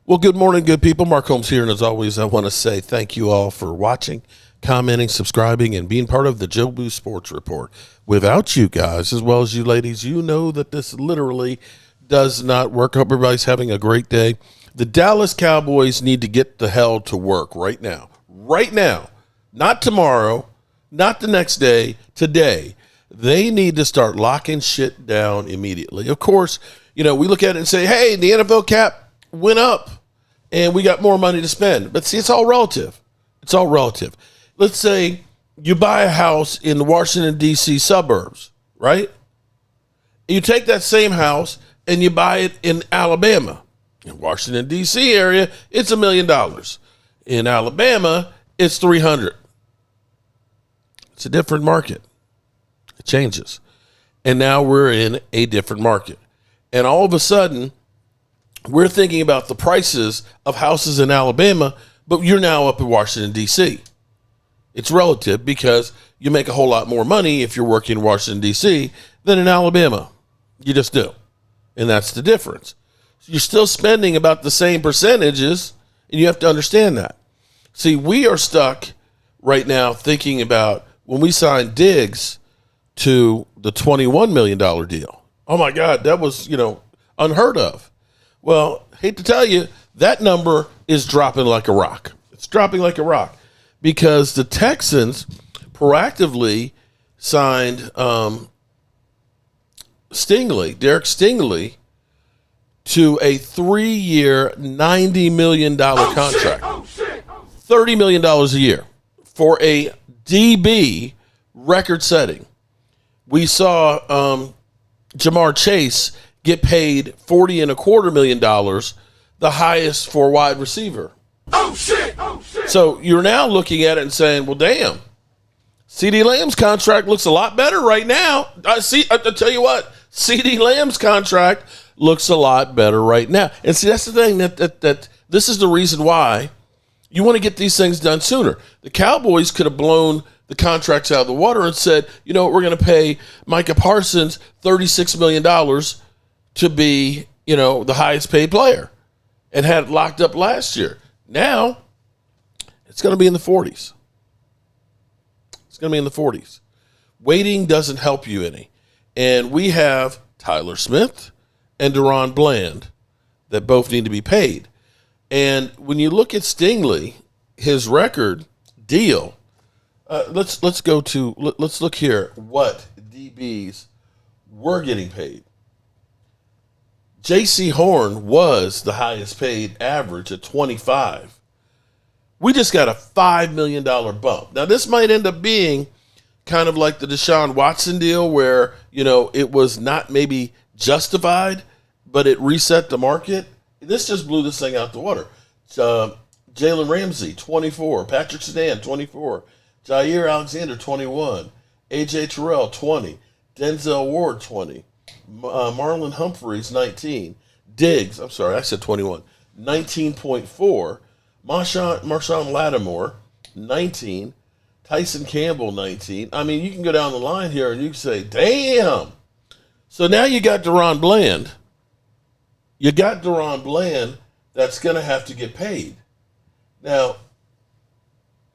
Well, good morning, good people. Mark Holmes here, and as always, I want to say thank you all for watching, commenting, subscribing, and being part of the Joe Boo Sports Report. Without you guys, as well as you ladies, you know that this literally does not work. Hope everybody's having a great day. The Dallas Cowboys need to get the hell to work right now. Right now. Not tomorrow, not the next day, today. They need to start locking shit down immediately. Of course, we look at it and say, hey, the NFL cap went up and we got more money to spend. But see, it's all relative. It's all relative. Let's say you buy a house in the Washington, D.C. suburbs, right? You take that same house and you buy it in Alabama. In Washington, D.C. area, it's $1 million. In Alabama, it's $300,000. It's a different market. It changes. And now we're in a different market. And all of a sudden, we're thinking about the prices of houses in Alabama, but you're now up in Washington, D.C. It's relative because you make a whole lot more money if you're working in Washington, D.C. than in Alabama. You just do. And that's the difference. So you're still spending about the same percentages, and you have to understand that. See, we are stuck right now thinking about when we signed Diggs to the $21 million deal. Oh, my God, that was, unheard of. Well, hate to tell you, that number is dropping like a rock. It's dropping like a rock because the Texans proactively signed Derek Stingley, to a 3-year, $90 million contract. $30 million a year for a DB record-setting. We saw Jamar Chase get paid $40.25 million, the highest for wide receiver. Oh shit! So you're now looking at it and saying, well, damn, CeeDee Lamb's contract looks a lot better right now. I'll tell you what, CeeDee Lamb's contract looks a lot better right now. And see, that's the thing that this is the reason why you want to get these things done sooner. The Cowboys could have blown the contracts out of the water and said, we're going to pay Micah Parsons $36 million to be, the highest paid player and had it locked up last year. Now it's going to be in the 40s. It's going to be in the 40s. Waiting doesn't help you any. And we have Tyler Smith and Deron Bland that both need to be paid. And when you look at Stingley, his record deal, let's look here what DBs were getting paid. J.C. Horn was the highest paid average at 25. We just got a $5 million bump. Now, this might end up being kind of like the Deshaun Watson deal where, it was not maybe justified, but it reset the market. This just blew this thing out the water. Jalen Ramsey, 24. Patrick Surtain, 24. Jair Alexander, 21. A.J. Terrell, 20. Denzel Ward, 20. Marlon Humphreys, 19. Diggs, I said 21. 19.4. Marshawn Lattimore, 19. Tyson Campbell, 19. I mean, you can go down the line here and you can say, damn. So now you got Deron Bland. That's going to have to get paid. Now,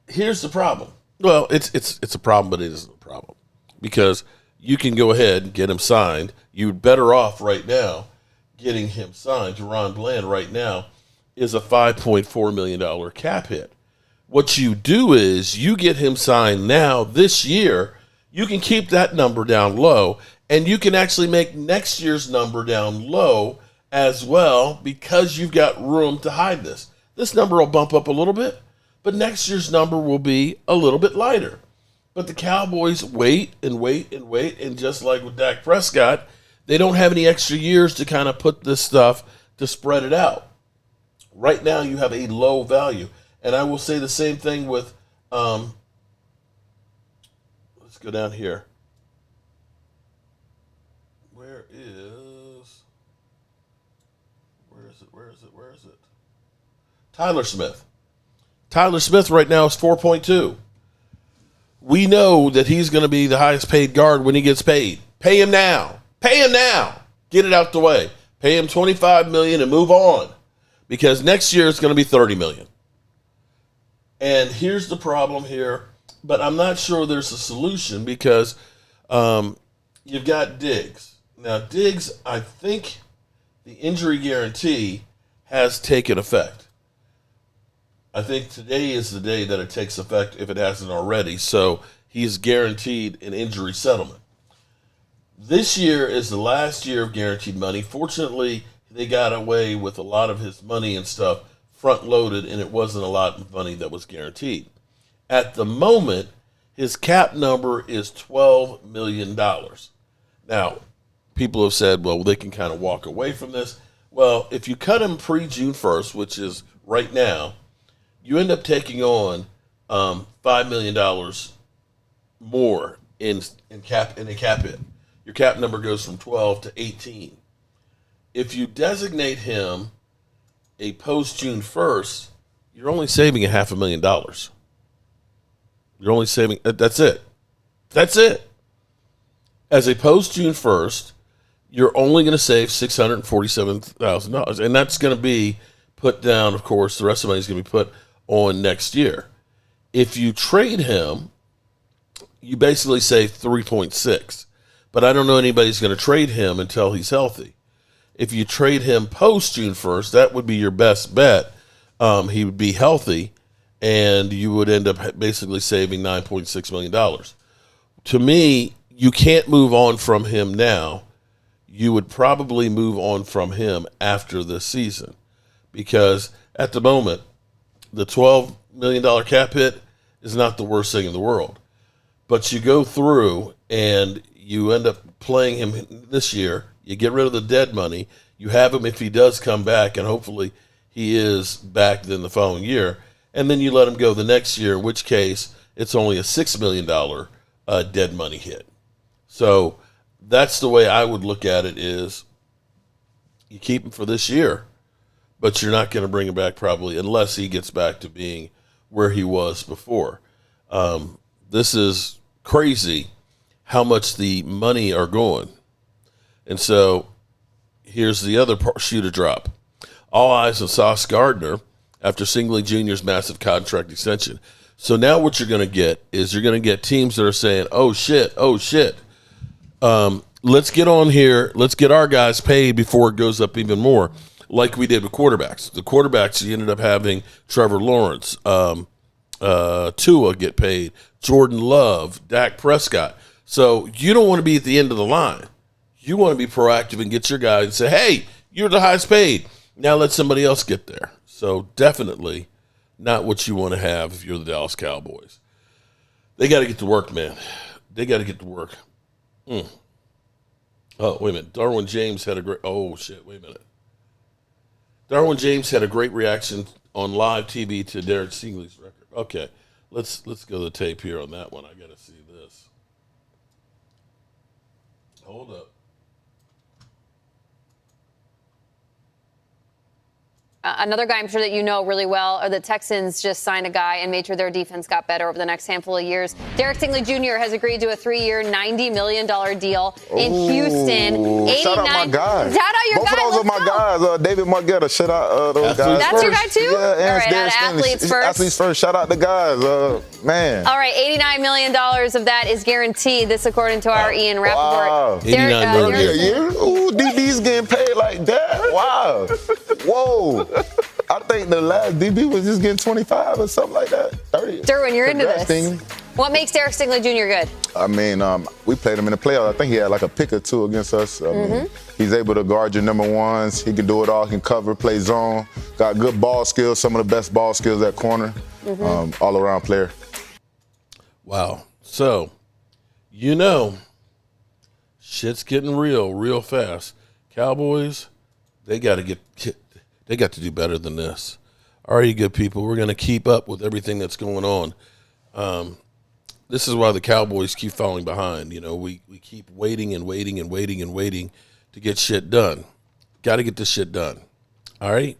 here's the problem. Well, it's a problem, but it isn't a problem because you can go ahead and get him signed. You're better off right now getting him signed. Deron Bland right now is a $5.4 million cap hit. What you do is you get him signed now this year. You can keep that number down low, and you can actually make next year's number down low as well because you've got room to hide this. This number will bump up a little bit, but next year's number will be a little bit lighter. But the Cowboys wait, and just like with Dak Prescott, they don't have any extra years to kind of put this stuff to spread it out. Right now, you have a low value. And I will say the same thing with, let's go down here. Where is it? Tyler Smith. Tyler Smith right now is 4.2. We know that he's going to be the highest paid guard when he gets paid. Pay him now. Get it out the way. Pay him $25 million and move on. because next year it's going to be $30 million. And here's the problem here, but I'm not sure there's a solution because you've got Diggs. Now, Diggs, I think the injury guarantee has taken effect. I think today is the day that it takes effect if it hasn't already. So he's guaranteed an injury settlement. This year is the last year of guaranteed money. Fortunately, they got away with a lot of his money and stuff front-loaded, and it wasn't a lot of money that was guaranteed. At the moment, his cap number is $12 million. Now, people have said, well, they can kind of walk away from this. Well, if you cut him pre-June 1st, which is right now, you end up taking on $5 million more in a cap hit. Your cap number goes from 12 to 18. If you designate him a post-June 1st, you're only saving $500,000. You're only saving, that's it. That's it. As a post-June 1st, you're only going to save $647,000. And that's going to be put down, of course, the rest of the money is going to be put on next year. If you trade him, you basically save 3.6. But I don't know anybody's going to trade him until he's healthy. If you trade him post-June 1st, that would be your best bet. He would be healthy, and you would end up basically saving $9.6 million. To me, you can't move on from him now. You would probably move on from him after this season because at the moment, the $12 million cap hit is not the worst thing in the world. But you go through and you end up playing him this year. You get rid of the dead money. You have him if he does come back, and hopefully he is back then the following year. And then you let him go the next year, in which case it's only a $6 million dead money hit. So that's the way I would look at it is you keep him for this year, but you're not going to bring him back probably unless he gets back to being where he was before. This is crazy how much the money are going. And so here's the other shoe to drop. All eyes on Sauce Gardner after Stingley Jr.'s massive contract extension. So now what you're going to get is you're going to get teams that are saying, oh, shit. Let's get on here. Let's get our guys paid before it goes up even more, like we did with quarterbacks. The quarterbacks, you ended up having Trevor Lawrence, Tua get paid, Jordan Love, Dak Prescott. So you don't want to be at the end of the line. You want to be proactive and get your guys and say, hey, you're the highest paid. Now let somebody else get there. So definitely not what you want to have if you're the Dallas Cowboys. They got to get to work, man. They got to get to work. Oh, wait a minute. Darwin James had a great – oh, shit, wait a minute. Darwin James had a great reaction on live TV to Derek Stingley's record. Okay, let's go to the tape here on that one. I got to see this. Hold up. Another guy I'm sure that you know really well are the Texans just signed a guy and made sure their defense got better over the next handful of years. Derek Stingley Jr. has agreed to a 3-year, $90 million deal in Houston. Shout out my guys. Shout out your guys. Both of those are my guys. David Margetta, shout out those guys. That's your guy too? Yeah, all right, athletes first. Athletes first. Shout out the guys. Man. All right, $89 million of that is guaranteed. This according to our Ian Rappaport. Wow. $89 million. Yeah. Ooh, DB's getting paid like that. Wow. Whoa. I think the last DB was just getting 25 or something like that. 30. Derwin, you're into this. Stingley. What makes Derek Stingley Jr. good? I mean, we played him in the playoffs. I think he had like a pick or two against us. I mean, he's able to guard your number ones. He can do it all. He can cover, play zone. Got good ball skills, some of the best ball skills at corner. All-around player. Wow. So, shit's getting real fast. Cowboys, they got to do better than this. All right, you good people, we're going to keep up with everything that's going on. This is why the Cowboys keep falling behind. We keep waiting to get shit done. Got to get this shit done. All right?